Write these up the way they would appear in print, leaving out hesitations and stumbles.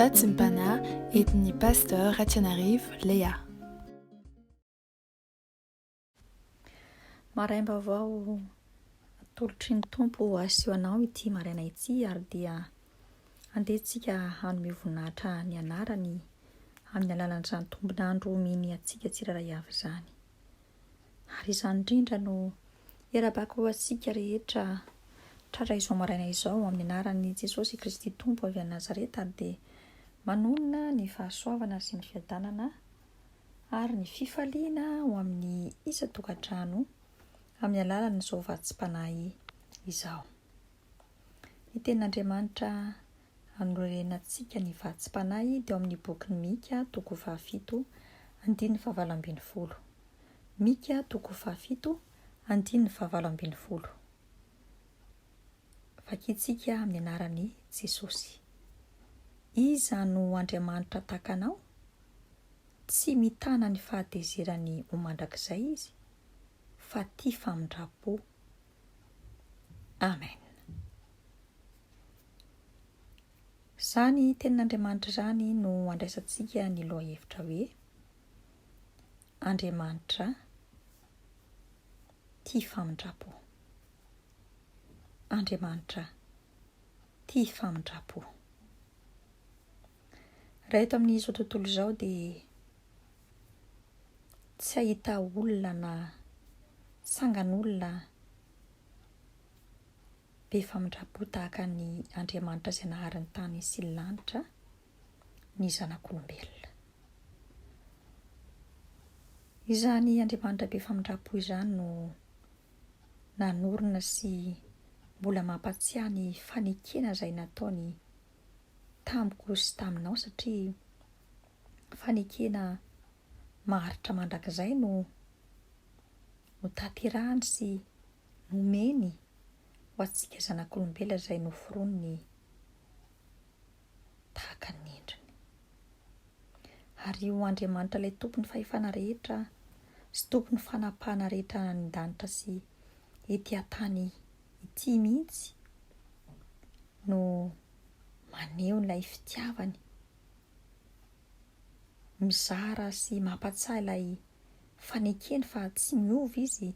Fatsimpana etin'ny pasteur Ratsianarivo Lea. Maraim-baovao atolotry ny tompo aseho anao ity maraina ity, ary dia andehantsika hanome voninahitra ny anarany amin'ny alalan'izany tombonandro miny atsika tsirairay avy izany. Ary izany indrindra no erabako antsika rehetra tratra izao maraina izao amin'ny anaran'i Jesosy Kristy Tompo avy any Nazareta, ary dia manonona ny fahasoavana sy ny fiadanana ary ny fifaliana ho amin'ny isa-tokantrano amin'ny alalan'izao vatsim-panahy izao. Ny tenin'Andriamanitra anorenantsika ny vatsim-panahy dia amin'ny boky Mika 7:7-20. Mika 7:7-20. Vakintsika amin'ny anaran'i Jesosy. Iza no Andriamanitra tahaka anao? Tsy mitana ny fahatezerany ho mandrakizay izy, fa tia famindrapo. Amen. Zany tenin'Andriamanitra zany no andraisantsika ny lohahevitra hoe Andriamanitra tia famindrapo. Andriamanitra tia famindrapo. Raha eto amin'izao tontolo izao dia tsy ahita olona na sangan'olona be famindrapo tahaka ny Andriamanitra izay nahary ny tany sy ny lanitra ny zanak'olombelona. Izany Andriamanitra be famindrapo izany no nanorina sy mbola mampatsiahy ny fanekena izay nataony tamiko sy taminao, satria fanekena maharitra mandrakizay no tanterahany sy nomeny ho antsika zanak'olombelona izay noforoniny tahaka ny endriny. Ary io Andriamanitra ilay tompony fahefana rehetra sy tompony fanapahana rehetra ny danitra sy ety an-tany ity mihitsy no maneho ilay fitiavany, mizara sy mampatsiahy ilay fanekeny fa tsy miova izy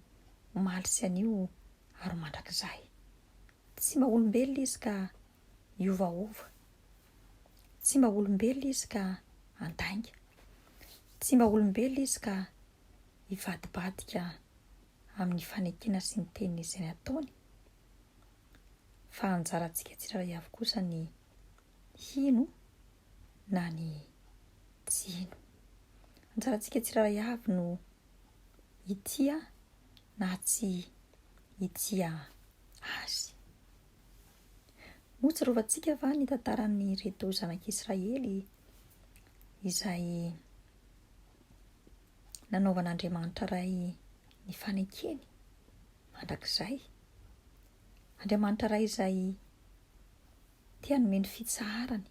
omaly sy anio ary mandrakizay. Tsy mba olombelona izy ka iovaova, tsy mba olombelona izy ka andainga, tsy mba olombelona izy ka hivadibadika amin'ny fanekena sy ny teniny izay nataony, fa anjarantsika tsirairay avy kosa ny hino na ny tsy hino. Anjarantsika tsirairay avy no hitia na tsy hitia azy. Motsorovantsika va ny tantaran'ny reto zanak'Israely izay nanaovan'Andriamanitra iray ny fanekeny mandrakizay. Andriamanitra iray izay tia nomeny fitsaharany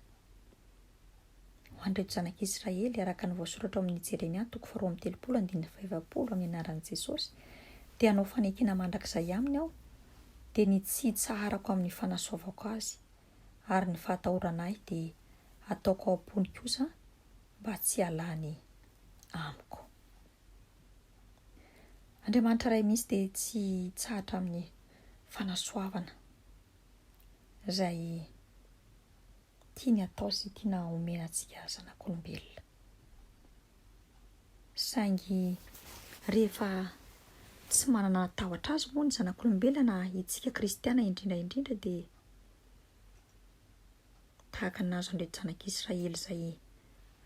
ho an'ireto zanak'Israely araka ny voasoratra amin'ny Jeremia 4:30-5 amin'ny anaran'i Jesosy. Dia hanao fanekena mandrakizay aminy aho, dia ny tsy hitsaharako amin'ny fanasoavako azy, ary ny fahatahoranahy dia ataoko ao am-pony kosa mba tsy halany amiko. Andriamanitra iray mihitsy dia tsy hitsahatra amin'ny fanasoavana izay tiany atao sy tiana omena antsika zanak'olombelona. Saingy rehefa tsy manana tahotra azy moa ny zanak'olombelona na itsika kristiana indrindra dia tahaka ny nazo an'ireto zanak'Israely izay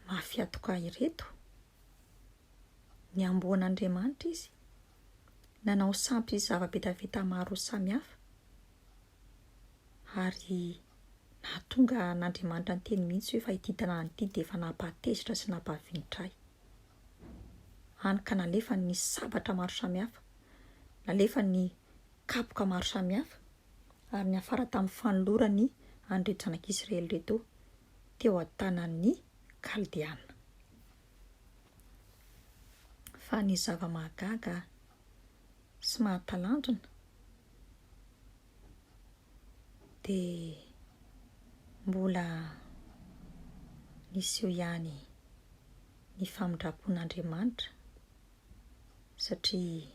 mafiatoka ireto, ny amboan'Andriamanitra izy, nanao sampy zava-betaveta maro samihafa, ary nahatonga n'Andriamanitra ny teny mihitsy hoe fa ity tanàna ity dia efa nampahatezitra sy nampahavinitray. Hany ka nalefa ny sabatra maro samihafa, nalefa ny kapoka maro samihafa, ary ny afara tamin'ny fanolorany an'ireto zanak'Israely reto teo an-tanan'ny Kaldiana. Fa ny zava-mahagaga sy mahatalanjona dia mbola misy eo ihany ny famindrapon'Andriamanitra satria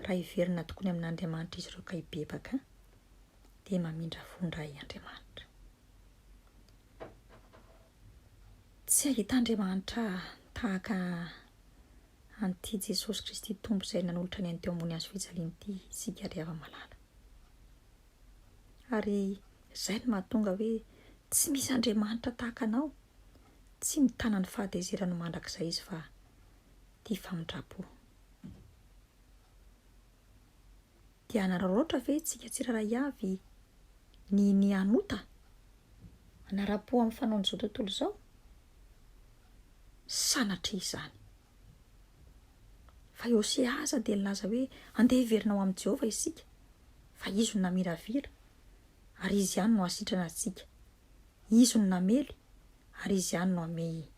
raha hiverina tokony amin'Andriamanitra izy ireo ka hibebaka dia mamindra fondray Andriamanitra. Tsy ahita Andriamanitra tahaka an'ity Jesosy Kristy Tompo izay nanolotra ny teo ambony hazo fijaliana ity isika ry hava-malala. Ary izay no mahatonga hoe tsy misy Andriamanitra tahaka anao, tsy mitana ny fahatezerany mandrakizay izy fa tia famindrapo. Dia anararaotra ve tsika tsiraray avy ny anota anara-po amin'ny fanaon'izao tontolo izao? Sanatria izany. Fa Hosea aza dia nilaza hoe andeha hiverinao amin'i Jehovah isika, fa izy no namiravira ary izy ihany no hasitrana antsika. Izy no namely ary izy ihany no ame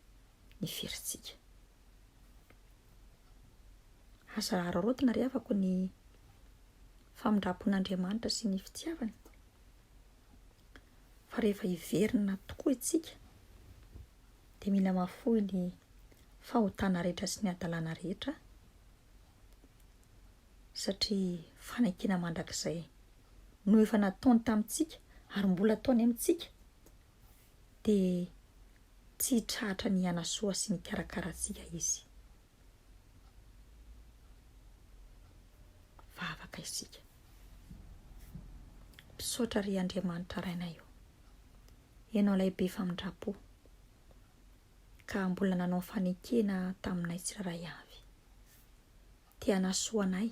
ny ferintsika. Aza raraotana ry havako ny famindrapon'Andriamanitra sy ny fitiavany. Fa rehefa hiverina tokoa isika dia mila mahafoy ny fahotana rehetra sy ny adalana rehetra satria fanaikina mandrakizay no efa nataony tamintsika ary mbola ataony amintsika dia tsy hitrahatra ny hanasoa sy ny karakara antsika izy. Fa afaka isika misaotra ry Andriamanitra rainay io, ianao ilay be famindrapo ka mbola nanao fanekena taminay tsiraray avy, tia hanasoa anay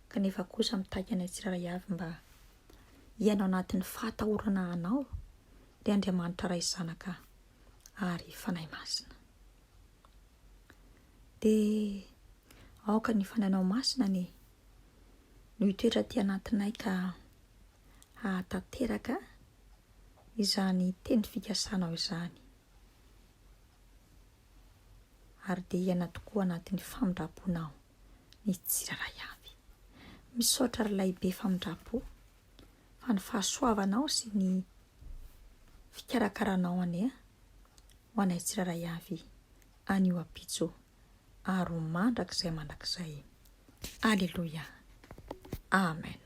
kanefa kosa mitaky anay tsiraray avy mba hiainao anatin'ny fahatahorana anao ry Andriamanitra ray zanaka ary fanahy masina. Dia aoka ny fanahinao masina no hitoetra ty anatinay ka hahatanteraka izany teny fikasanao izany ary dia hiaina tokoa anatin'ny famindraponao ny tsiraray avy. Misaotra ry lay be famindrapo fa ny fahasoavanao sy ny fikarakaranao ane ho anay tsiraray avy anio apitso ary mandrakizay. Aleluia. Amen.